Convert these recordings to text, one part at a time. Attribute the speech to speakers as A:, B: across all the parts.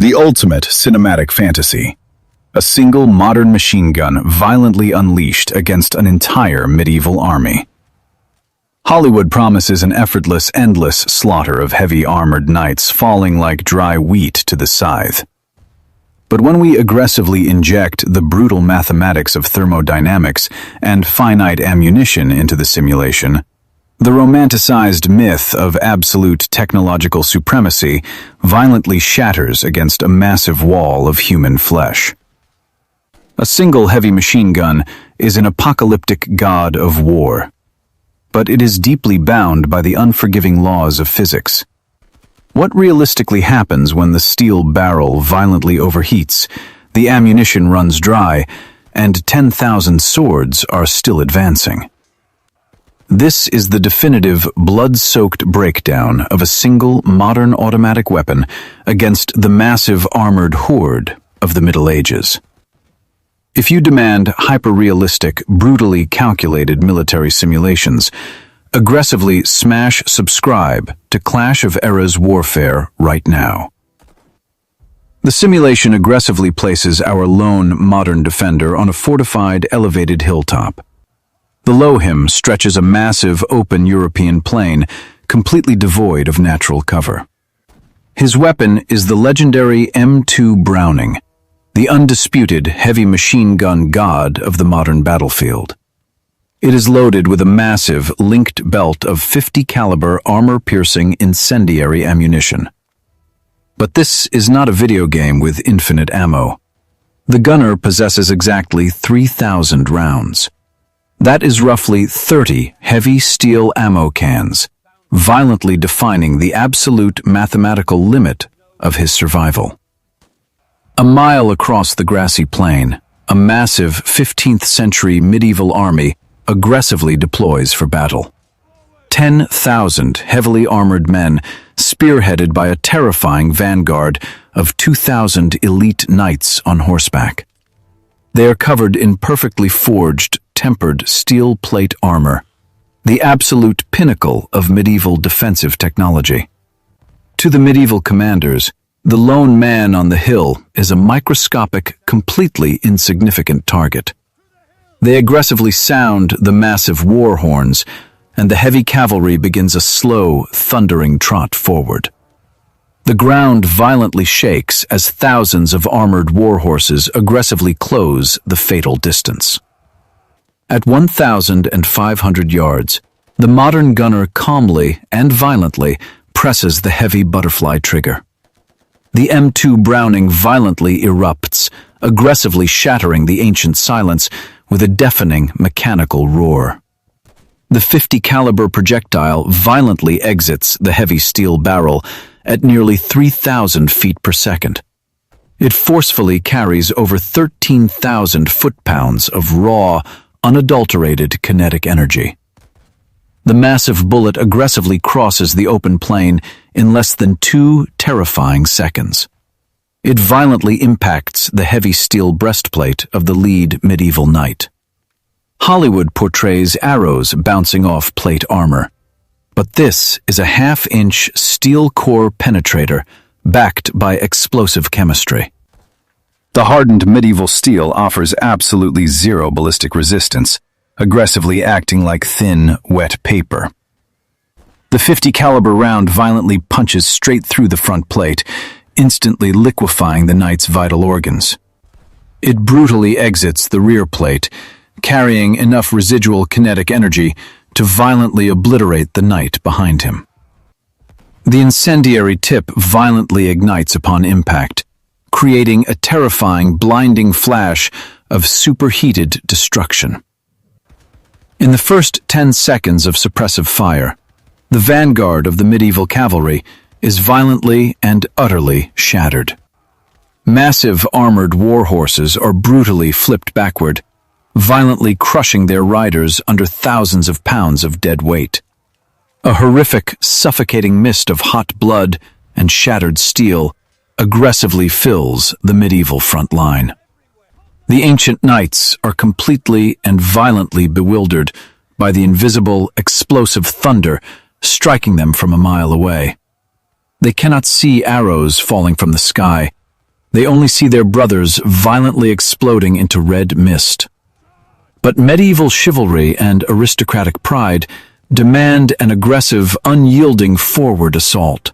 A: The ultimate cinematic fantasy. A single modern machine gun violently unleashed against an entire medieval army. Hollywood promises an effortless, endless slaughter of heavy armored knights falling like dry wheat to the scythe. But when we aggressively inject the brutal mathematics of thermodynamics and finite ammunition into the simulation, the romanticized myth of absolute technological supremacy violently shatters against a massive wall of human flesh. A single heavy machine gun is an apocalyptic god of war, but it is deeply bound by the unforgiving laws of physics. What realistically happens when the steel barrel violently overheats, the ammunition runs dry, and 10,000 swords are still advancing? This is the definitive, blood-soaked breakdown of a single modern automatic weapon against the massive armored horde of the Middle Ages. If you demand hyper-realistic, brutally calculated military simulations, aggressively smash subscribe to Clash of Eras Warfare right now. The simulation aggressively places our lone modern defender on a fortified, elevated hilltop. Below him stretches a massive, open European plain, completely devoid of natural cover. His weapon is the legendary M2 Browning, the undisputed heavy machine gun god of the modern battlefield. It is loaded with a massive, linked belt of 50 caliber armor-piercing incendiary ammunition. But this is not a video game with infinite ammo. The gunner possesses exactly 3,000 rounds. That is roughly 30 heavy steel ammo cans, violently defining the absolute mathematical limit of his survival. A mile across the grassy plain, a massive 15th century medieval army aggressively deploys for battle. 10,000 heavily armored men, spearheaded by a terrifying vanguard of 2,000 elite knights on horseback. They are covered in perfectly forged, tempered steel plate armor, the absolute pinnacle of medieval defensive technology. To the medieval commanders, the lone man on the hill is a microscopic, completely insignificant target. They aggressively sound the massive war horns, and the heavy cavalry begins a slow, thundering trot forward. The ground violently shakes as thousands of armored war horses aggressively close the fatal distance. At 1,500 yards, the modern gunner calmly and violently presses the heavy butterfly trigger. The M2 Browning violently erupts, aggressively shattering the ancient silence with a deafening mechanical roar. The 50 caliber projectile violently exits the heavy steel barrel at nearly 3,000 feet per second. It forcefully carries over 13,000 foot-pounds of raw, unadulterated kinetic energy. The massive bullet aggressively crosses the open plain in less than 2 terrifying seconds. It violently impacts the heavy steel breastplate of the lead medieval knight. Hollywood portrays arrows bouncing off plate armor, but this is a half-inch steel core penetrator backed by explosive chemistry. The hardened medieval steel offers absolutely zero ballistic resistance, aggressively acting like thin, wet paper. The 50 caliber round violently punches straight through the front plate, instantly liquefying the knight's vital organs. It brutally exits the rear plate, carrying enough residual kinetic energy to violently obliterate the knight behind him. The incendiary tip violently ignites upon impact, creating a terrifying, blinding flash of superheated destruction. In the first 10 seconds of suppressive fire, the vanguard of the medieval cavalry is violently and utterly shattered. Massive armored war horses are brutally flipped backward, violently crushing their riders under thousands of pounds of dead weight. A horrific, suffocating mist of hot blood and shattered steel aggressively fills the medieval front line. The ancient knights are completely and violently bewildered by the invisible, explosive thunder striking them from a mile away. They cannot see arrows falling from the sky,
B: They only see their brothers violently exploding into red mist. But medieval chivalry and aristocratic pride demand an aggressive, unyielding forward assault.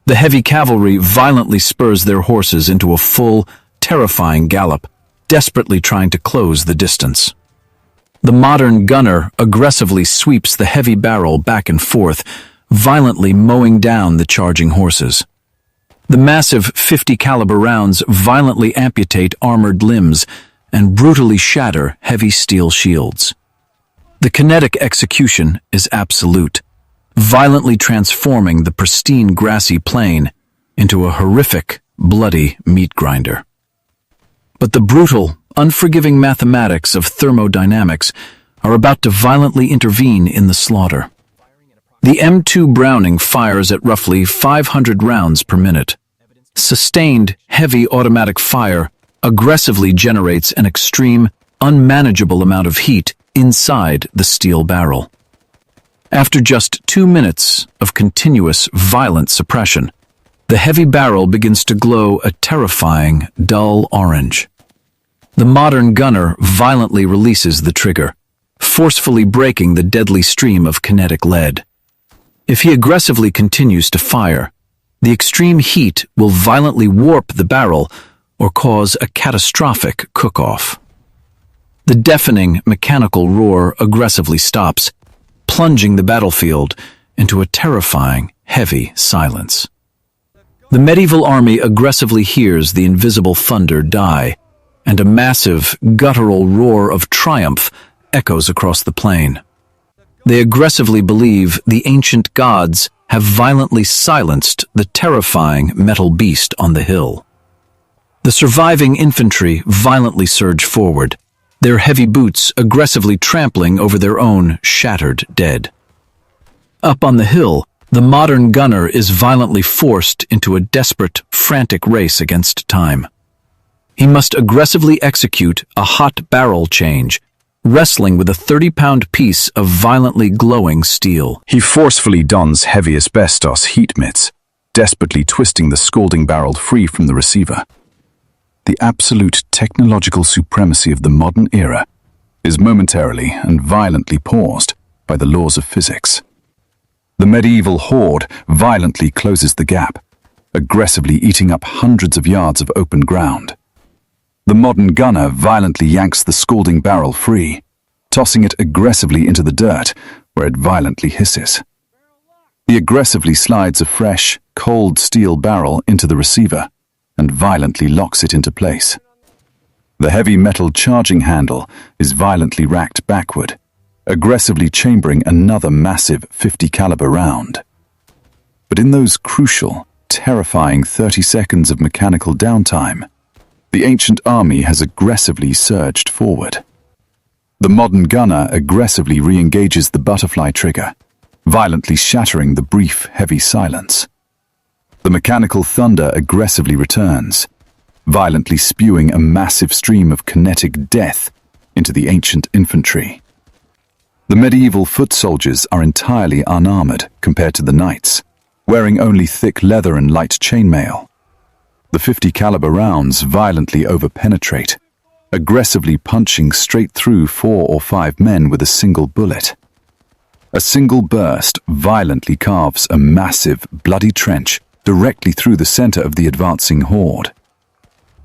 B: The heavy cavalry violently spurs their horses into a full, terrifying gallop, desperately trying to close the distance. The modern gunner aggressively sweeps the heavy barrel back and forth, violently mowing down the charging horses. The massive 50 caliber rounds violently amputate armored limbs and brutally shatter heavy steel shields. The kinetic execution is absolute, violently transforming the pristine grassy plain into a horrific, bloody meat grinder. But the brutal, unforgiving mathematics of thermodynamics are about to violently intervene in the slaughter. The M2 Browning fires at roughly 500 rounds per minute. Sustained, heavy automatic fire aggressively generates an extreme, unmanageable amount of heat inside the steel barrel. After just 2 minutes of continuous, violent suppression, the heavy barrel begins to glow a terrifying, dull orange. The modern gunner violently releases the trigger, forcefully breaking the deadly stream of kinetic lead. If he aggressively continues to fire, the extreme heat will violently warp the barrel or cause a catastrophic cook-off. The deafening mechanical roar aggressively stops, plunging the battlefield into a terrifying, heavy silence. The medieval army aggressively hears the invisible thunder die, and a massive, guttural roar of triumph echoes across the plain. They aggressively believe the ancient gods have violently silenced the terrifying metal beast on the hill. The surviving infantry violently surge forward, their heavy boots aggressively trampling over their own shattered dead. Up on the hill, the modern gunner is violently forced into a desperate, frantic race against time. He must aggressively execute a hot barrel change, wrestling with a 30-pound piece of violently glowing steel.
A: He forcefully dons heavy asbestos heat mitts, desperately twisting the scalding barrel free from the receiver. The absolute technological supremacy of the modern era is momentarily and violently paused by the laws of physics. The medieval horde violently closes the gap, aggressively eating up hundreds of yards of open ground. The modern gunner violently yanks the scalding barrel free, tossing it aggressively into the dirt, where it violently hisses. He aggressively slides a fresh, cold steel barrel into the receiver and violently locks it into place. The heavy metal charging handle is violently racked backward, aggressively chambering another massive 50 caliber round. But in those crucial, terrifying 30 seconds of mechanical downtime, the ancient army has aggressively surged forward. The modern gunner aggressively re-engages the butterfly trigger, violently shattering the brief, heavy silence. The mechanical thunder aggressively returns, violently spewing a massive stream of kinetic death into the ancient infantry. The medieval foot soldiers are entirely unarmored compared to the knights, wearing only thick leather and light chainmail. The 50 caliber rounds violently overpenetrate, aggressively punching straight through 4 or 5 men with a single bullet. A single burst violently carves a massive, bloody trench directly through the center of the advancing horde.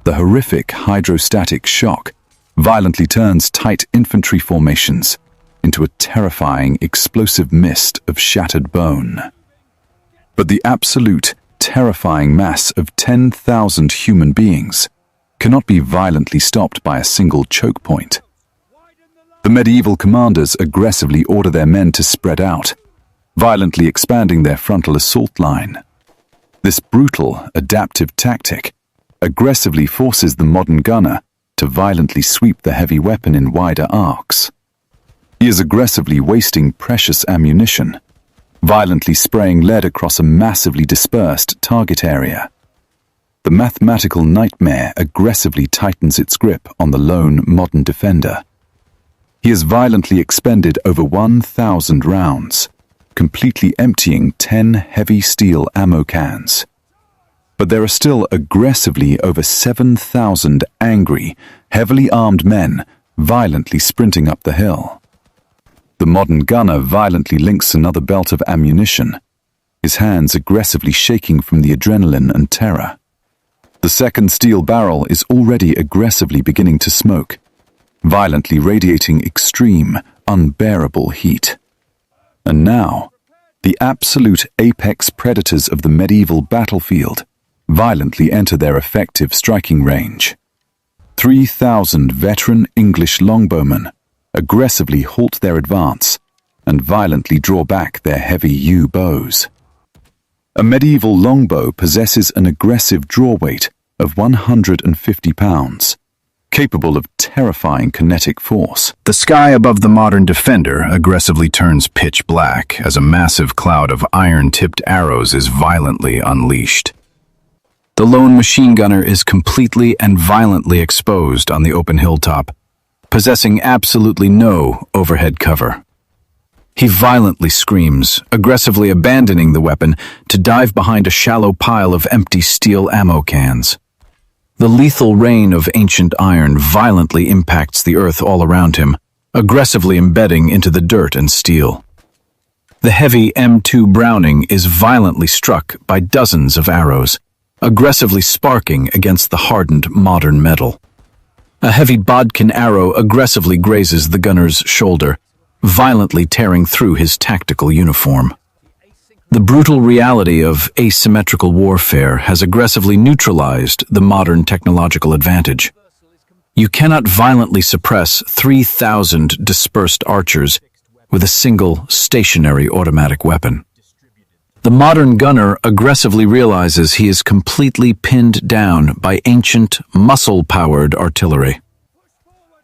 A: The horrific hydrostatic shock violently turns tight infantry formations into a terrifying, explosive mist of shattered bone. But the absolute, terrifying mass of 10,000 human beings cannot be violently stopped by a single choke point. The medieval commanders aggressively order their men to spread out, violently expanding their frontal assault line. This brutal, adaptive tactic aggressively forces the modern gunner to violently sweep the heavy weapon in wider arcs. He is aggressively wasting precious ammunition, violently spraying lead across a massively dispersed target area. The mathematical nightmare aggressively tightens its grip on the lone modern defender. He has violently expended over 1,000 rounds, completely emptying 10 heavy steel ammo cans. But there are still aggressively over 7,000 angry, heavily armed men violently sprinting up the hill. The modern gunner violently links another belt of ammunition, his hands aggressively shaking from the adrenaline and terror. The second steel barrel is already aggressively beginning to smoke, violently radiating extreme, unbearable heat. And now, the absolute apex predators of the medieval battlefield violently enter their effective striking range. 3,000 veteran English longbowmen aggressively halt their advance and violently draw back their heavy yew bows. A medieval longbow possesses an aggressive draw weight of 150 pounds, capable of terrifying kinetic force.
C: The sky above the modern defender aggressively turns pitch black as a massive cloud of iron-tipped arrows is violently unleashed. The lone machine gunner is completely and violently exposed on the open hilltop, possessing absolutely no overhead cover. He violently screams, aggressively abandoning the weapon to dive behind a shallow pile of empty steel ammo cans. The lethal rain of ancient iron violently impacts the earth all around him, aggressively embedding into the dirt and steel. The heavy M2 Browning is violently struck by dozens of arrows, aggressively sparking against the hardened modern metal. A heavy bodkin arrow aggressively grazes the gunner's shoulder, violently tearing through his tactical uniform. The brutal reality of asymmetrical warfare has aggressively neutralized the modern technological advantage. You cannot violently suppress 3,000 dispersed archers with a single stationary automatic weapon. The modern gunner aggressively realizes he is completely pinned down by ancient, muscle-powered artillery.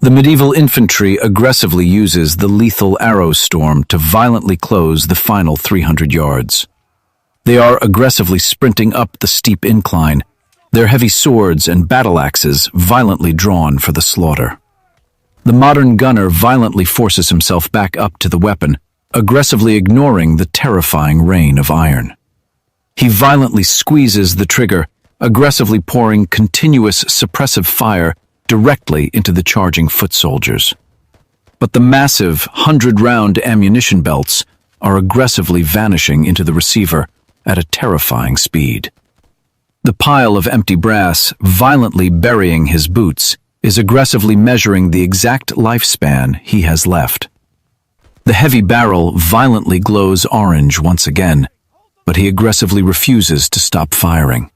C: The medieval infantry aggressively uses the lethal arrow storm to violently close the final 300 yards. They are aggressively sprinting up the steep incline, their heavy swords and battle axes violently drawn for the slaughter. The modern gunner violently forces himself back up to the weapon, aggressively ignoring the terrifying rain of iron. He violently squeezes the trigger, aggressively pouring continuous suppressive fire directly into the charging foot soldiers. But the massive 100-round ammunition belts are aggressively vanishing into the receiver at a terrifying speed. The pile of empty brass, violently burying his boots, is aggressively measuring the exact lifespan he has left. The heavy barrel violently glows orange once again, but he aggressively refuses to stop firing.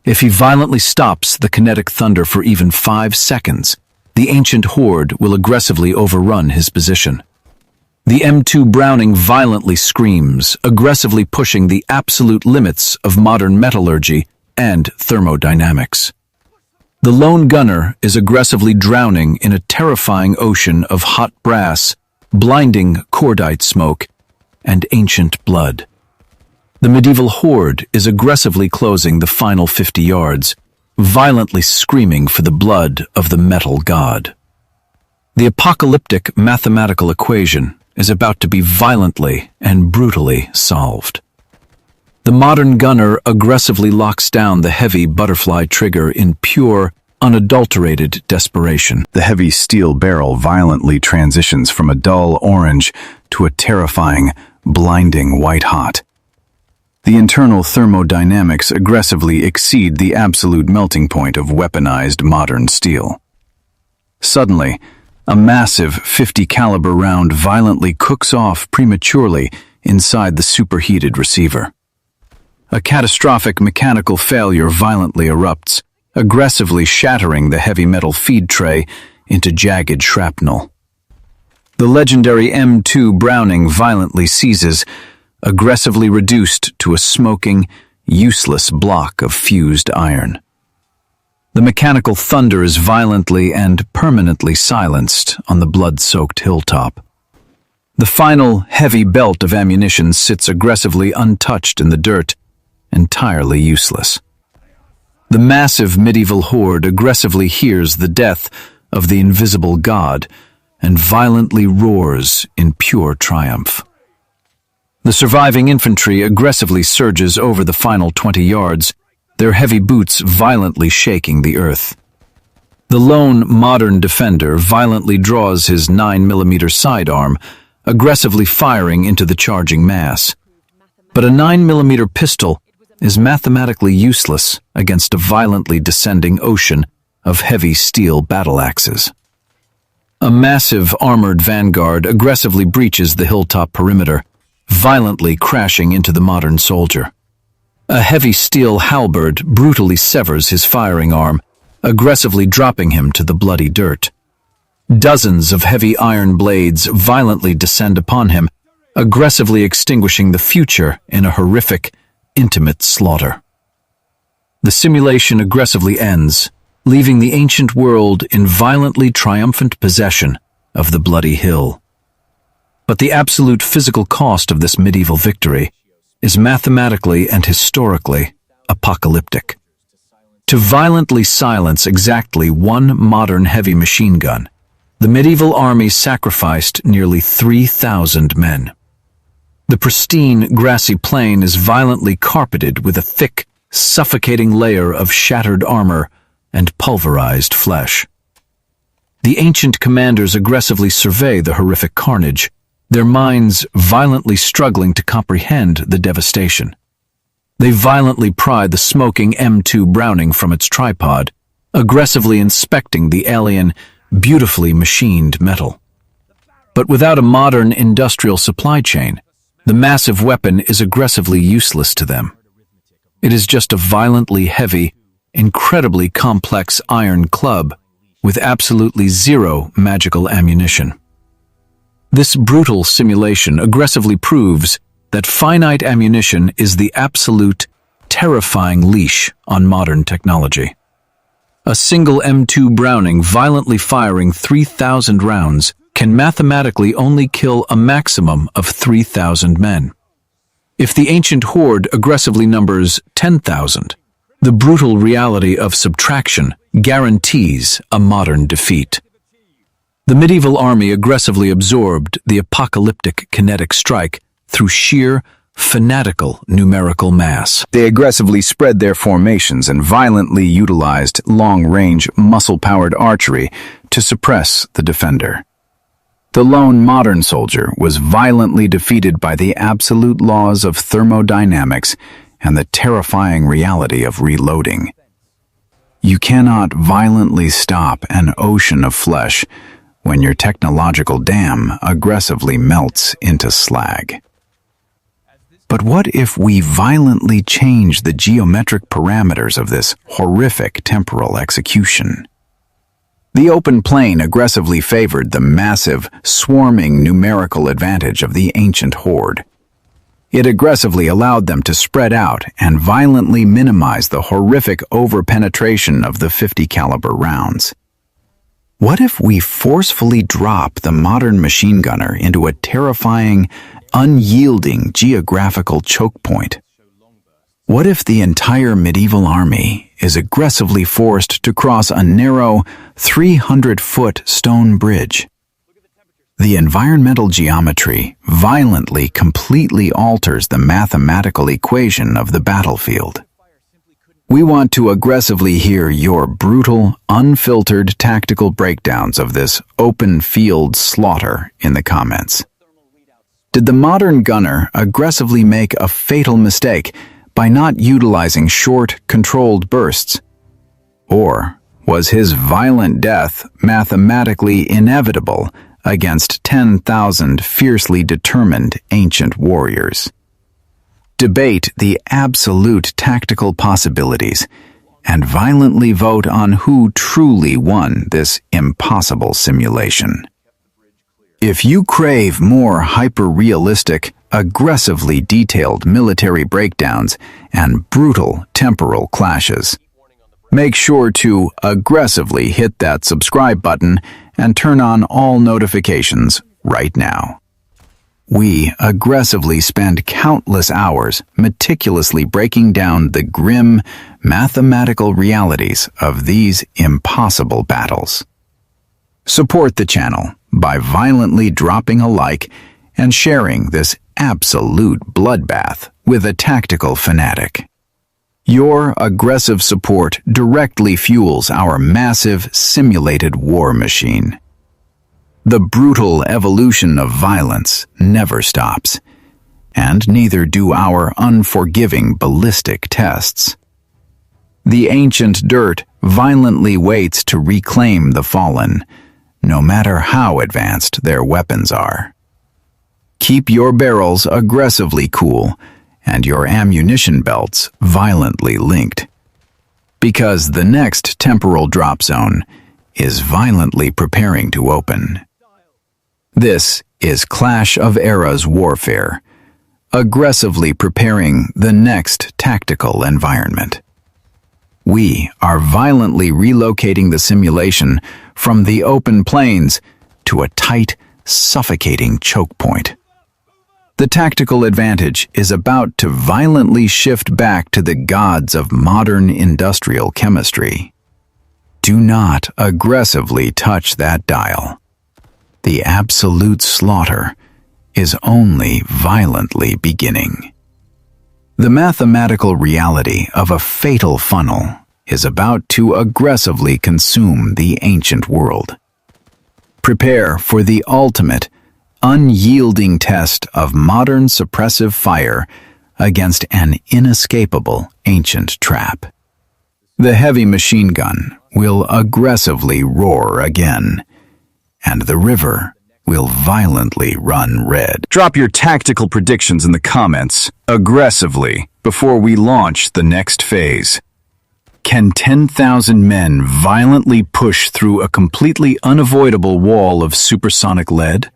C: If he violently stops the kinetic thunder for even 5 seconds, the ancient horde will aggressively overrun his position. The M2 Browning violently screams, aggressively pushing the absolute limits of modern metallurgy and thermodynamics. The lone gunner is aggressively drowning in a terrifying ocean of hot brass, blinding cordite smoke, and ancient blood. The medieval horde is aggressively closing the final 50 yards, violently screaming for the blood of the metal god. The apocalyptic mathematical equation is about to be violently and brutally solved. The modern gunner aggressively locks down the heavy butterfly trigger in pure, unadulterated desperation. The heavy steel barrel violently transitions from a dull orange to a terrifying, blinding white-hot. The internal thermodynamics aggressively exceed the absolute melting point of weaponized modern steel. Suddenly, a massive 50 caliber round violently cooks off prematurely inside the superheated receiver. A catastrophic mechanical failure violently erupts, aggressively shattering the heavy metal feed tray into jagged shrapnel. The legendary M2 Browning violently seizes, aggressively reduced to a smoking, useless block of fused iron. The mechanical thunder is violently and permanently silenced on the blood-soaked hilltop. The final heavy belt of ammunition sits aggressively untouched in the dirt, entirely useless. The massive medieval horde aggressively hears the death of the invisible god and violently roars in pure triumph. The surviving infantry aggressively surges over the final 20 yards,
B: their heavy boots violently shaking the earth. The lone modern defender violently draws his 9mm sidearm, aggressively firing into the charging mass. But a 9mm pistol is mathematically useless against a violently descending ocean of heavy steel battle axes. A massive armored vanguard aggressively breaches the hilltop perimeter, violently crashing into the modern soldier. A heavy steel halberd brutally severs his firing arm, aggressively dropping him to the bloody dirt. Dozens of heavy iron blades violently descend upon him, aggressively extinguishing the future in a horrific, intimate slaughter. The simulation aggressively ends, leaving the ancient world in violently triumphant possession of the bloody hill. But the absolute physical cost of this medieval victory is mathematically and historically apocalyptic. To violently silence exactly one modern heavy machine gun, the medieval army sacrificed nearly 3,000 men. The pristine, grassy plain is violently carpeted with a thick, suffocating layer of shattered armor and pulverized flesh. The ancient commanders aggressively survey the horrific carnage, their minds violently struggling to comprehend the devastation. They violently pry the smoking M2 Browning from its tripod, aggressively inspecting the alien, beautifully machined metal. But without a modern industrial supply chain, the massive weapon is aggressively useless to them. It is just a violently heavy, incredibly complex iron club with absolutely zero magical ammunition. This brutal simulation aggressively proves that finite ammunition is the absolute, terrifying leash on modern technology. A single M2 Browning violently firing 3,000 rounds can mathematically only kill a maximum of 3,000 men. If the ancient horde aggressively numbers 10,000, the brutal reality of subtraction guarantees a modern defeat. The medieval army aggressively absorbed the apocalyptic kinetic strike through sheer, fanatical numerical mass.
C: They aggressively spread their formations and violently utilized long-range, muscle-powered archery to suppress the defender. The lone modern soldier was violently defeated by the absolute laws of thermodynamics and the terrifying reality of reloading. You cannot violently stop an ocean of flesh when your technological dam aggressively melts into slag. But what if we violently change the geometric parameters of this horrific temporal execution? The open plain aggressively favored the massive, swarming numerical advantage of the ancient horde. It aggressively allowed them to spread out and violently minimize the horrific overpenetration of the 50 caliber rounds. What if we forcefully drop the modern machine gunner into a terrifying, unyielding geographical choke point? What if the entire medieval army is aggressively forced to cross a narrow, 300-foot stone bridge? The environmental geometry violently, completely alters the mathematical equation of the battlefield. We want to aggressively hear your brutal, unfiltered tactical breakdowns of this open field slaughter in the comments. Did the modern gunner aggressively make a fatal mistake by not utilizing short, controlled bursts? Or was his violent death mathematically inevitable against 10,000 fiercely determined ancient warriors? Debate the absolute tactical possibilities and violently vote on who truly won this impossible simulation. If you crave more hyper-realistic, aggressively detailed military breakdowns and brutal temporal clashes, make sure to aggressively hit that subscribe button and turn on all notifications right now. We aggressively spend countless hours meticulously breaking down the grim, mathematical realities of these impossible battles. Support the channel by violently dropping a like and sharing this absolute bloodbath with a tactical fanatic. Your aggressive support directly fuels our massive simulated war machine. The brutal evolution of violence never stops, and neither do our unforgiving ballistic tests. The ancient dirt violently waits to reclaim the fallen, no matter how advanced their weapons are. Keep your barrels aggressively cool and your ammunition belts violently linked, because the next temporal drop zone is violently preparing to open. This is Clash of Eras warfare, aggressively preparing the next tactical environment. We are violently relocating the simulation from the open plains to a tight, suffocating choke point. The tactical advantage is about to violently shift back to the gods of modern industrial chemistry. Do not aggressively touch that dial. The absolute slaughter is only violently beginning. The mathematical reality of a fatal funnel is about to aggressively consume the ancient world. Prepare for the ultimate, unyielding test of modern suppressive fire against an inescapable ancient trap. The heavy machine gun will aggressively roar again, and the river will violently run red.
B: Drop your tactical predictions in the comments aggressively before we launch the next phase. Can 10,000 men violently push through a completely unavoidable wall of supersonic lead?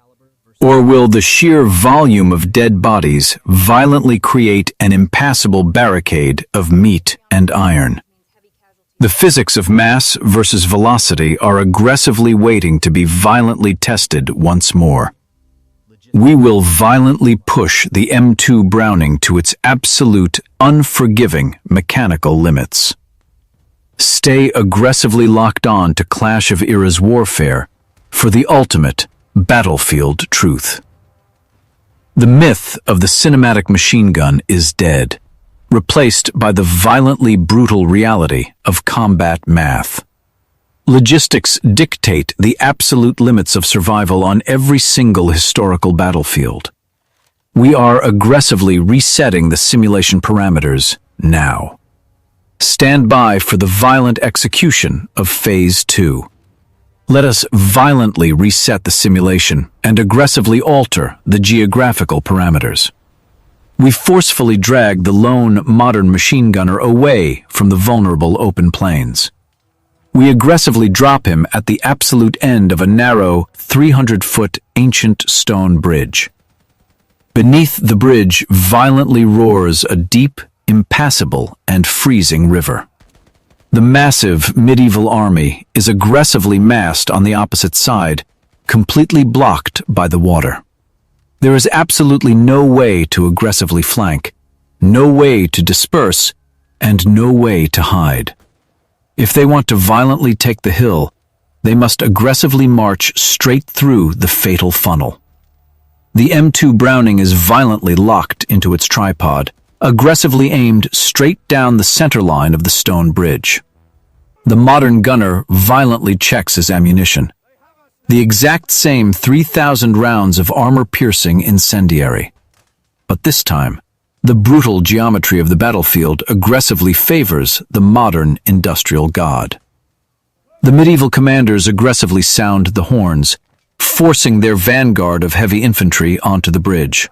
B: Or will the sheer volume of dead bodies violently create an impassable barricade of meat and iron? The physics of mass versus velocity are aggressively waiting to be violently tested once more. We will violently push the M2 Browning to its absolute, unforgiving mechanical limits. Stay aggressively locked on to Clash of Eras warfare for the ultimate battlefield truth. The myth of the cinematic machine gun is dead, replaced by the violently brutal reality of combat math. Logistics dictate the absolute limits of survival on every single historical battlefield. We are aggressively resetting the simulation parameters now. Stand by for the violent execution of Phase 2. Let us violently reset the simulation and aggressively alter the geographical parameters. We forcefully drag the lone modern machine gunner away from the vulnerable open plains. We aggressively drop him at the absolute end of a narrow, 300-foot ancient stone bridge. Beneath the bridge violently roars a deep, impassable, and freezing river. The massive medieval army is aggressively massed on the opposite side, completely blocked by the water. There is absolutely no way to aggressively flank, no way to disperse, and no way to hide. If they want to violently take the hill, they must aggressively march straight through the fatal funnel. The M2 Browning is violently locked into its tripod, aggressively aimed straight down the center line of the stone bridge. The modern gunner violently checks his ammunition. The exact same 3,000 rounds of armor-piercing incendiary. But this time, the brutal geometry of the battlefield aggressively favors the modern industrial god. The medieval commanders aggressively sound the horns, forcing their vanguard of heavy infantry onto the bridge.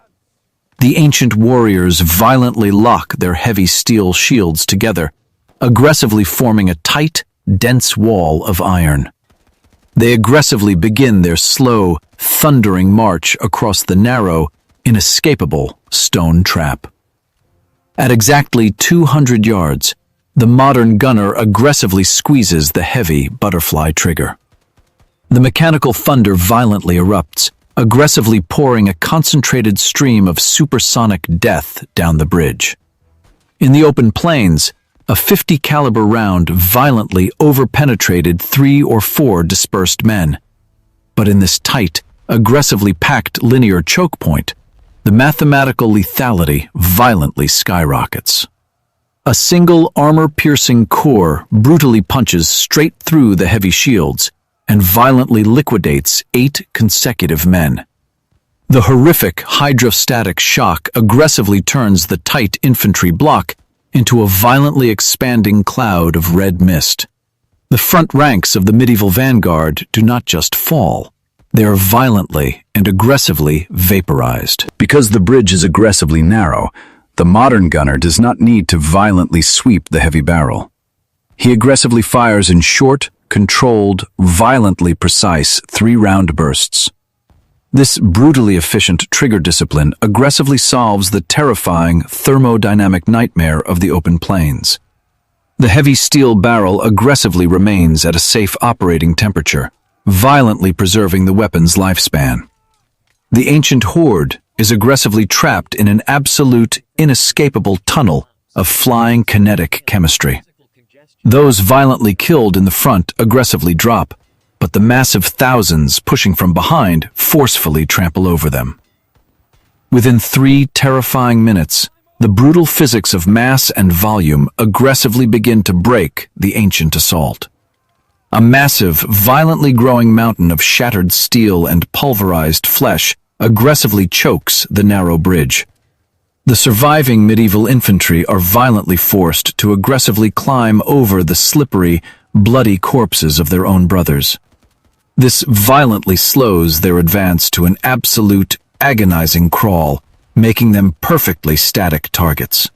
B: The ancient warriors violently lock their heavy steel shields together, aggressively forming a tight, dense wall of iron. They aggressively begin their slow, thundering march across the narrow, inescapable stone trap. At exactly 200 yards, the modern gunner aggressively squeezes the heavy butterfly trigger. The mechanical thunder violently erupts, aggressively pouring a concentrated stream of supersonic death down the bridge. In the open plains, a .50 caliber round violently overpenetrated 3 or 4 dispersed men. But in this tight, aggressively packed linear choke point, the mathematical lethality violently skyrockets. A single armor-piercing core brutally punches straight through the heavy shields and violently liquidates 8 consecutive men. The horrific hydrostatic shock aggressively turns the tight infantry block into a violently expanding cloud of red mist. The front ranks of the medieval vanguard do not just fall. They are violently and aggressively vaporized.
C: Because the bridge is aggressively narrow, the modern gunner does not need to violently sweep the heavy barrel. He aggressively fires in short, controlled, violently precise 3-round bursts. This brutally efficient trigger discipline aggressively solves the terrifying thermodynamic nightmare of the open plains. The heavy steel barrel aggressively remains at a safe operating temperature, violently preserving the weapon's lifespan. The ancient horde is aggressively trapped in an absolute, inescapable tunnel of flying kinetic chemistry. Those violently killed in the front aggressively drop, but the massive thousands pushing from behind forcefully trample over them. Within 3 terrifying minutes, the brutal physics of mass and volume aggressively begin to break the ancient assault. A massive, violently growing mountain of shattered steel and pulverized flesh aggressively chokes the narrow bridge. The surviving medieval infantry are violently forced to aggressively climb over the slippery, bloody corpses of their own brothers. This violently slows their advance to an absolute, agonizing crawl, making them perfectly static targets.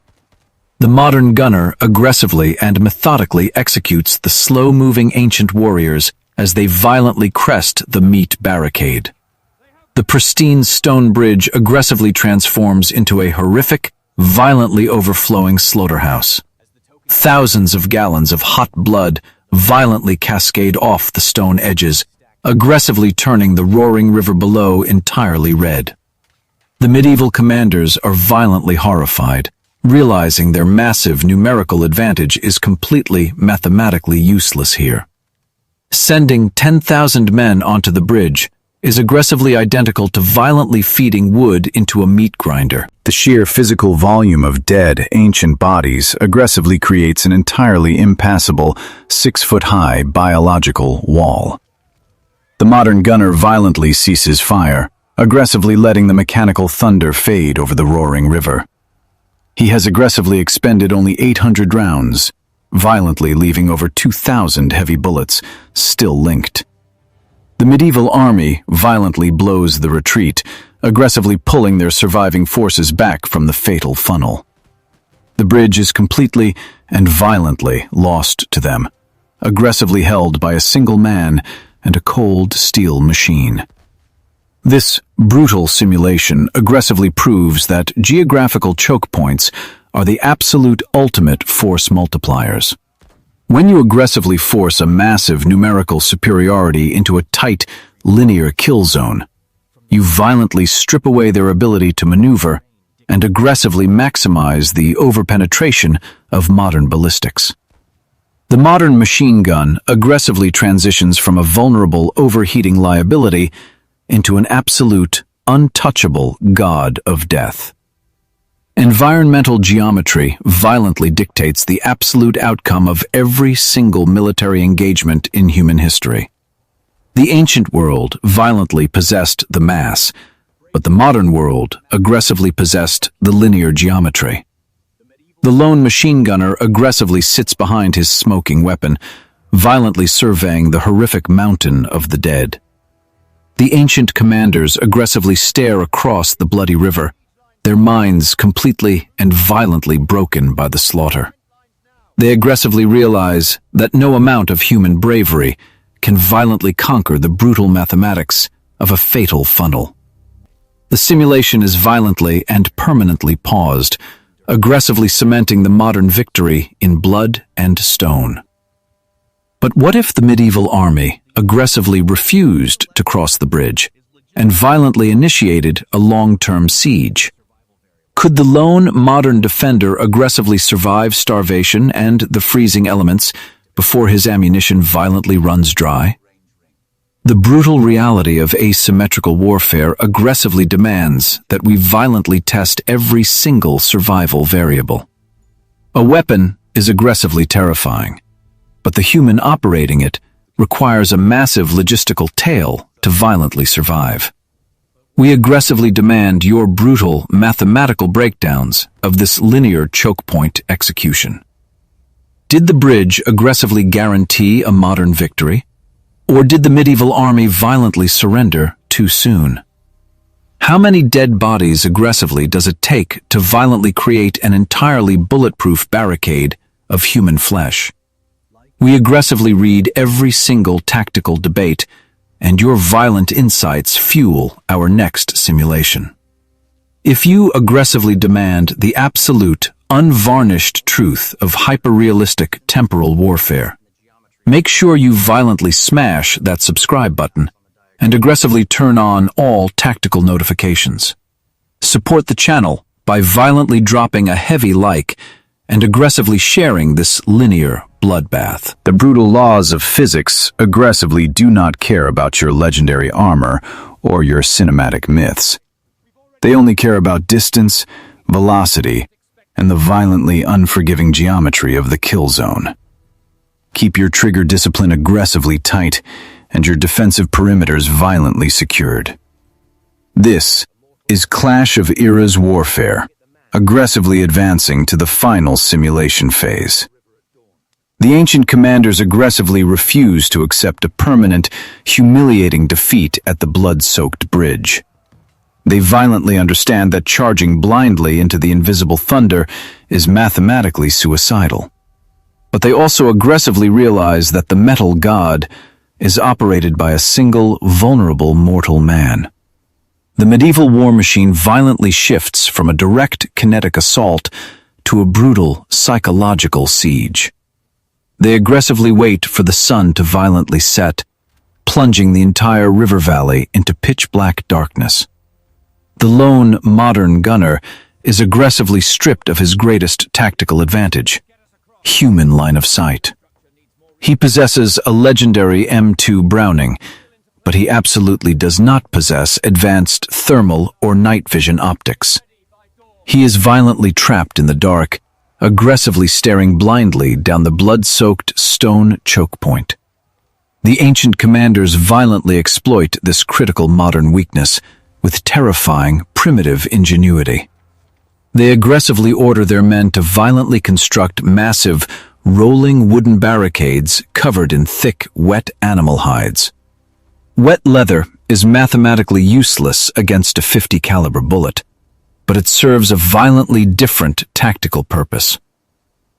C: The modern gunner aggressively and methodically executes the slow-moving ancient warriors as they violently crest the meat barricade. The pristine stone bridge aggressively transforms into a horrific, violently overflowing slaughterhouse. Thousands of gallons of hot blood violently cascade off the stone edges, aggressively turning the roaring river below entirely red. The medieval commanders are violently horrified, realizing their massive numerical advantage is completely mathematically useless here. Sending 10,000 men onto the bridge is aggressively identical to violently feeding wood into a meat grinder. The sheer physical volume of dead, ancient bodies aggressively creates an entirely impassable, 6-foot-high biological wall. The modern gunner violently ceases fire, aggressively letting the mechanical thunder fade over the roaring river. He has aggressively expended only 800 rounds, violently leaving over 2,000 heavy bullets still linked. The medieval army violently blows the retreat, aggressively pulling their surviving forces back from the fatal funnel. The bridge is completely and violently lost to them, aggressively held by a single man and a cold steel machine. This brutal simulation aggressively proves that geographical choke points are the absolute ultimate force multipliers. When you aggressively force a massive numerical superiority into a tight, linear kill zone, you violently strip away their ability to maneuver and aggressively maximize the overpenetration of modern ballistics. The modern machine gun aggressively transitions from a vulnerable overheating liability into an absolute, untouchable god of death. Environmental geometry violently dictates the absolute outcome of every single military engagement in human history. The ancient world violently possessed the mass, but the modern world aggressively possessed the linear geometry. The lone machine gunner aggressively sits behind his smoking weapon, violently surveying the horrific mountain of the dead. The ancient commanders aggressively stare across the bloody river, their minds completely and violently broken by the slaughter. They aggressively realize that no amount of human bravery can violently conquer the brutal mathematics of a fatal funnel. The simulation is violently and permanently paused, aggressively cementing the modern victory in blood and stone. But what if the medieval army aggressively refused to cross the bridge and violently initiated a long-term siege? Could the lone modern defender aggressively survive starvation and the freezing elements before his ammunition violently runs dry? The brutal reality of asymmetrical warfare aggressively demands that we violently test every single survival variable.
B: A weapon is aggressively terrifying, but the human operating it requires a massive logistical tail to violently survive. We aggressively demand your brutal mathematical breakdowns of this linear choke point execution. Did the bridge aggressively guarantee a modern victory? Or did the medieval army violently surrender too soon? How many dead bodies aggressively does it take to violently create an entirely bulletproof barricade of human flesh? We aggressively read every single tactical debate, and your violent insights fuel our next simulation. If you aggressively demand the absolute, unvarnished truth of hyper-realistic temporal warfare, make sure you violently smash that subscribe button and aggressively turn on all tactical notifications. Support the channel by violently dropping a heavy like and aggressively sharing this linear bloodbath.
C: The brutal laws of physics aggressively do not care about your legendary armor or your cinematic myths. They only care about distance, velocity, and the violently unforgiving geometry of the kill zone. Keep your trigger discipline aggressively tight and your defensive perimeters violently secured. This is Clash of Eras warfare, aggressively advancing to the final simulation phase. The ancient commanders aggressively refuse to accept a permanent, humiliating defeat at the blood-soaked bridge. They violently understand that charging blindly into the invisible thunder is mathematically suicidal. But they also aggressively realize that the metal god is operated by a single, vulnerable mortal man. The medieval war machine violently shifts from a direct kinetic assault to a brutal psychological siege. They aggressively wait for the sun to violently set, plunging the entire river valley into pitch-black darkness. The lone modern gunner is aggressively stripped of his greatest tactical advantage, human line of sight. He possesses a legendary M2 Browning, but he absolutely does not possess advanced thermal or night vision optics. He is violently trapped in the dark, aggressively staring blindly down the blood-soaked stone choke point. The ancient commanders violently exploit this critical modern weakness with terrifying, primitive ingenuity. They aggressively order their men to violently construct massive, rolling wooden barricades covered in thick, wet animal hides. Wet leather is mathematically useless against a .50 caliber bullet, but it serves a violently different tactical purpose.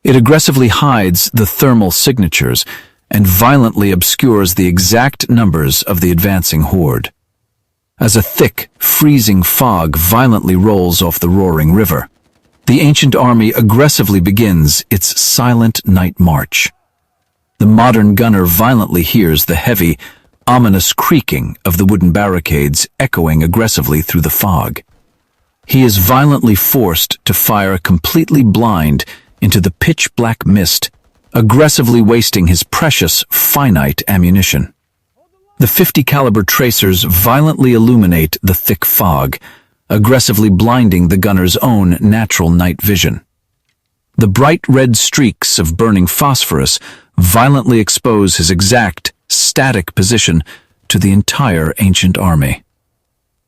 C: It aggressively hides the thermal signatures and violently obscures the exact numbers of the advancing horde. As a thick, freezing fog violently rolls off the roaring river, the ancient army aggressively begins its silent night march. The modern gunner violently hears the heavy, ominous creaking of the wooden barricades echoing aggressively through the fog. He is violently forced to fire completely blind into the pitch-black mist, aggressively wasting his precious, finite ammunition. The .50 caliber tracers violently illuminate the thick fog, aggressively blinding the gunner's own natural night vision. The bright red streaks of burning phosphorus violently expose his exact, static position to the entire ancient army.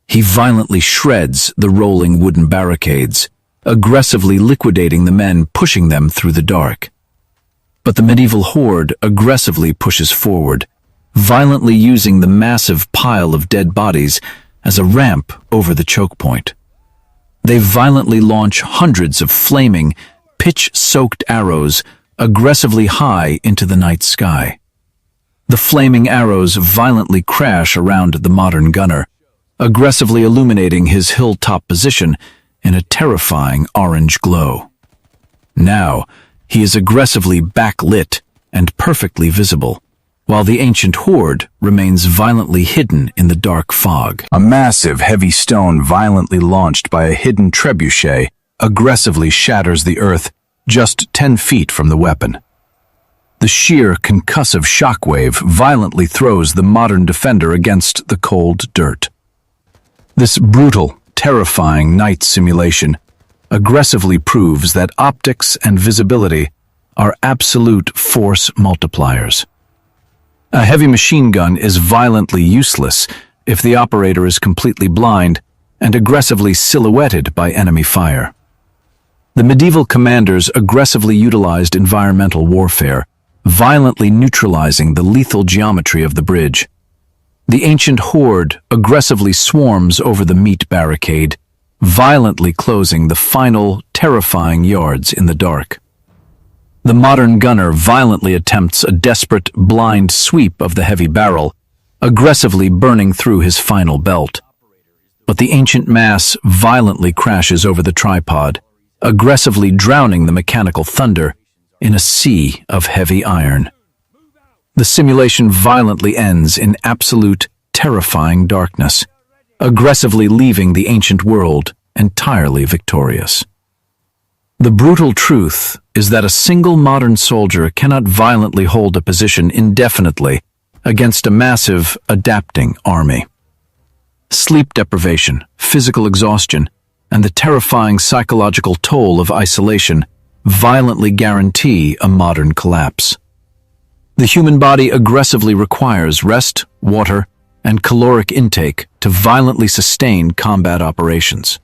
C: He violently shreds the rolling wooden barricades, aggressively liquidating the men pushing them through the dark. But the medieval horde aggressively pushes forward, violently using the massive pile of dead bodies as a ramp over the choke point. They violently launch hundreds of flaming, pitch-soaked arrows aggressively high into the night sky. The flaming arrows violently crash around the modern gunner, aggressively illuminating his hilltop position in a terrifying orange glow. Now, he is aggressively backlit and perfectly visible, while the ancient horde remains violently hidden in the dark fog. A massive, heavy stone violently launched by a hidden trebuchet aggressively shatters the earth just 10 feet from the weapon. The sheer concussive shockwave violently throws the modern defender against the cold dirt. This brutal, terrifying night simulation
B: aggressively proves that optics and visibility are absolute force multipliers. A heavy machine gun is violently useless if the operator is completely blind and aggressively silhouetted by enemy fire. The medieval commanders aggressively utilized environmental warfare, violently neutralizing the lethal geometry of the bridge. The ancient horde aggressively swarms over the meat barricade, violently closing the final, terrifying yards in the dark. The modern gunner violently attempts a desperate, blind sweep of the heavy barrel, aggressively burning through his final belt. But the ancient mass violently crashes over the tripod, aggressively drowning the mechanical thunder in a sea of heavy iron. The simulation violently ends in absolute, terrifying darkness, aggressively leaving the ancient world entirely victorious. The brutal truth is that a single modern soldier cannot violently hold a position indefinitely against a massive, adapting army. Sleep deprivation, physical exhaustion, and the terrifying psychological toll of isolation violently guarantee a modern collapse. The human body aggressively requires rest, water, and caloric intake to violently sustain combat operations.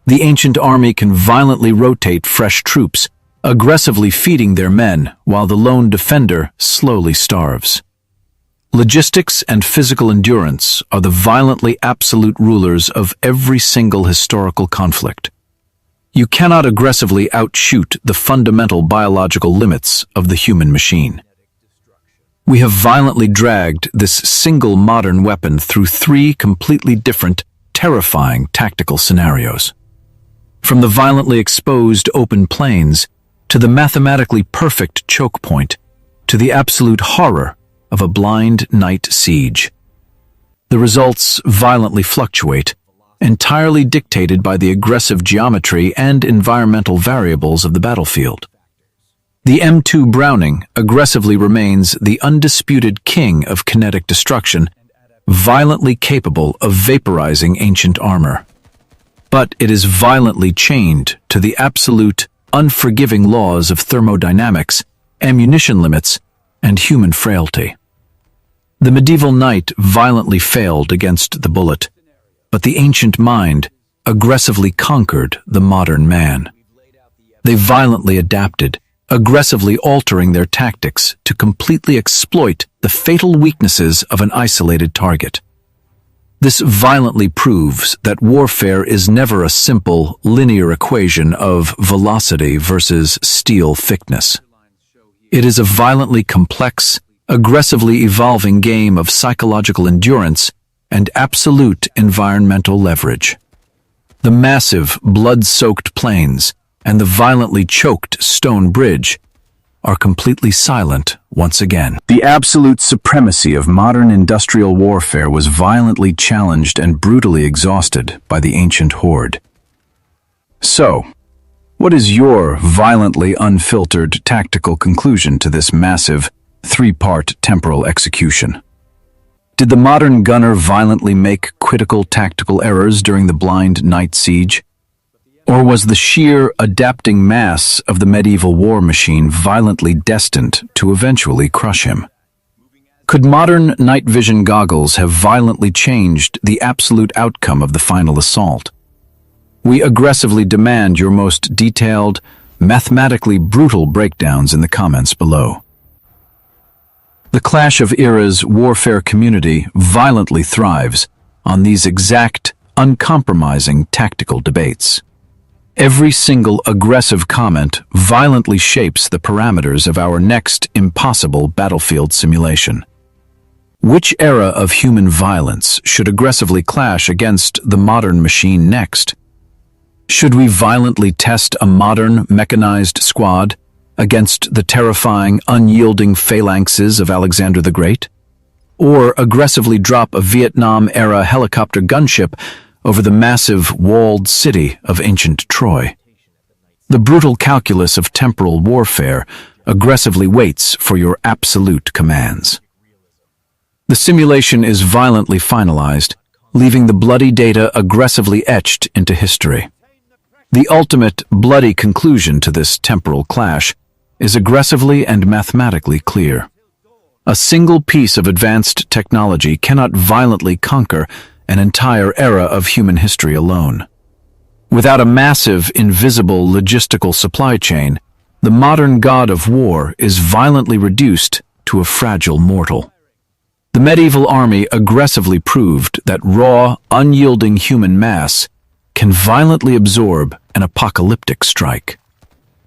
B: The ancient army can violently rotate fresh troops, aggressively feeding their men while the lone defender slowly starves. Logistics and physical endurance are the violently absolute rulers of every single historical conflict. You cannot aggressively outshoot the fundamental biological limits of the human machine. We have violently dragged this single modern weapon through three completely different, terrifying tactical scenarios. From the violently exposed open plains, to the mathematically perfect choke point, to the absolute horror of a blind night siege. The results violently fluctuate, entirely dictated by the aggressive geometry and environmental variables of the battlefield. The M2 Browning aggressively remains the undisputed king of kinetic destruction, violently capable of vaporizing ancient armor. But it is violently chained to the absolute, unforgiving laws of thermodynamics, ammunition limits, and human frailty. The medieval knight violently failed against the bullet, but the ancient mind aggressively conquered the modern man. They violently adapted, aggressively altering their tactics to completely exploit the fatal weaknesses of an isolated target. This violently proves that warfare is never a simple, linear equation of velocity versus steel thickness. It is a violently complex, aggressively evolving game of psychological endurance and absolute environmental leverage. The massive, blood-soaked plains and the violently choked stone bridge are completely silent once again.
C: The absolute supremacy of modern industrial warfare was violently challenged and brutally exhausted by the ancient horde. So, what is your violently unfiltered tactical conclusion to this massive, three-part temporal execution? Did the modern gunner violently make critical tactical errors during the blind night siege? Or was the sheer adapting mass of the medieval war machine violently destined to eventually crush him? Could modern night vision goggles have violently changed the absolute outcome of the final assault? We aggressively demand your most detailed, mathematically brutal breakdowns in the comments below. The Clash of Eras warfare community violently thrives on these exact, uncompromising tactical debates. Every single aggressive comment violently shapes the parameters of our next impossible battlefield simulation. Which era of human violence should aggressively clash against the modern machine next? Should we violently test a modern mechanized squad against the terrifying, unyielding phalanxes of Alexander the Great? Or aggressively drop a Vietnam-era helicopter gunship over the massive walled city of ancient Troy? The brutal calculus of temporal warfare aggressively waits for your absolute commands. The simulation is violently finalized, leaving the bloody data aggressively etched into history.
B: The ultimate bloody conclusion to this temporal clash is aggressively and mathematically clear. A single piece of advanced technology cannot violently conquer an entire era of human history alone. Without a massive, invisible logistical supply chain, the modern god of war is violently reduced to a fragile mortal. The medieval army aggressively proved that raw, unyielding human mass can violently absorb an apocalyptic strike.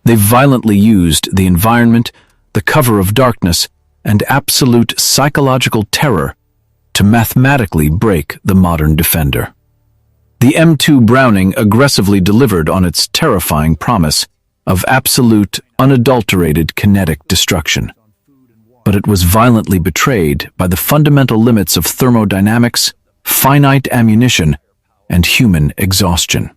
B: They violently used the environment, the cover of darkness, and absolute psychological terror to mathematically break the modern defender. The M2 Browning aggressively delivered on its terrifying promise of absolute, unadulterated kinetic destruction. But it was violently betrayed by the fundamental limits of thermodynamics, finite ammunition, and human exhaustion.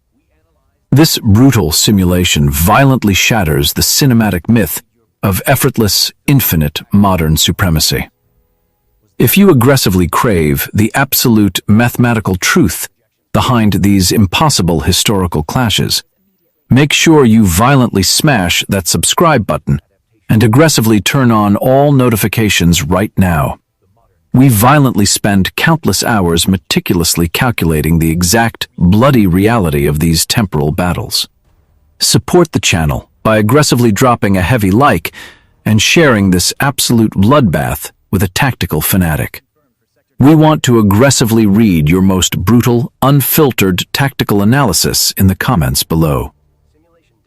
B: This brutal simulation violently shatters the cinematic myth of effortless, infinite modern supremacy. If you aggressively crave the absolute mathematical truth behind these impossible historical clashes, make sure you violently smash that subscribe button and aggressively turn on all notifications right now. We violently spend countless hours meticulously calculating the exact bloody reality of these temporal battles. Support the channel by aggressively dropping a heavy like and sharing this absolute bloodbath with a tactical fanatic. We want to aggressively read your most brutal, unfiltered tactical analysis in the comments below.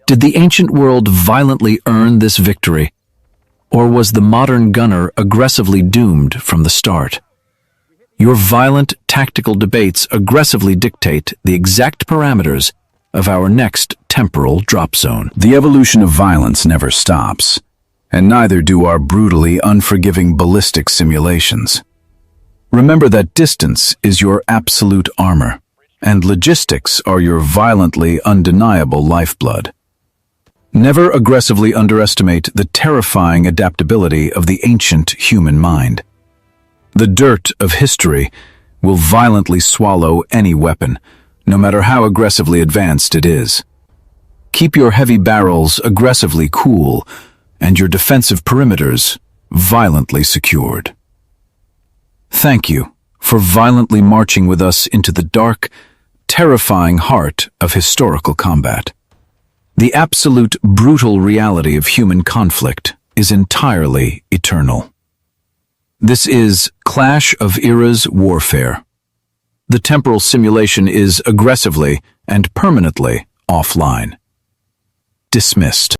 B: Did the ancient world violently earn this victory? Or was the modern gunner aggressively doomed from the start? Your violent tactical debates aggressively dictate the exact parameters of our next temporal drop zone.
C: The evolution of violence never stops, and neither do our brutally unforgiving ballistic simulations. Remember that distance is your absolute armor, and logistics are your violently undeniable lifeblood. Never aggressively underestimate the terrifying adaptability of the ancient human mind. The dirt of history will violently swallow any weapon, no matter how aggressively advanced it is. Keep your heavy barrels aggressively cool and your defensive perimeters violently secured. Thank you for violently marching with us into the dark, terrifying heart of historical combat. The absolute brutal reality of human conflict is entirely eternal. This is Clash of Eras warfare. The temporal simulation is aggressively and permanently offline. Dismissed.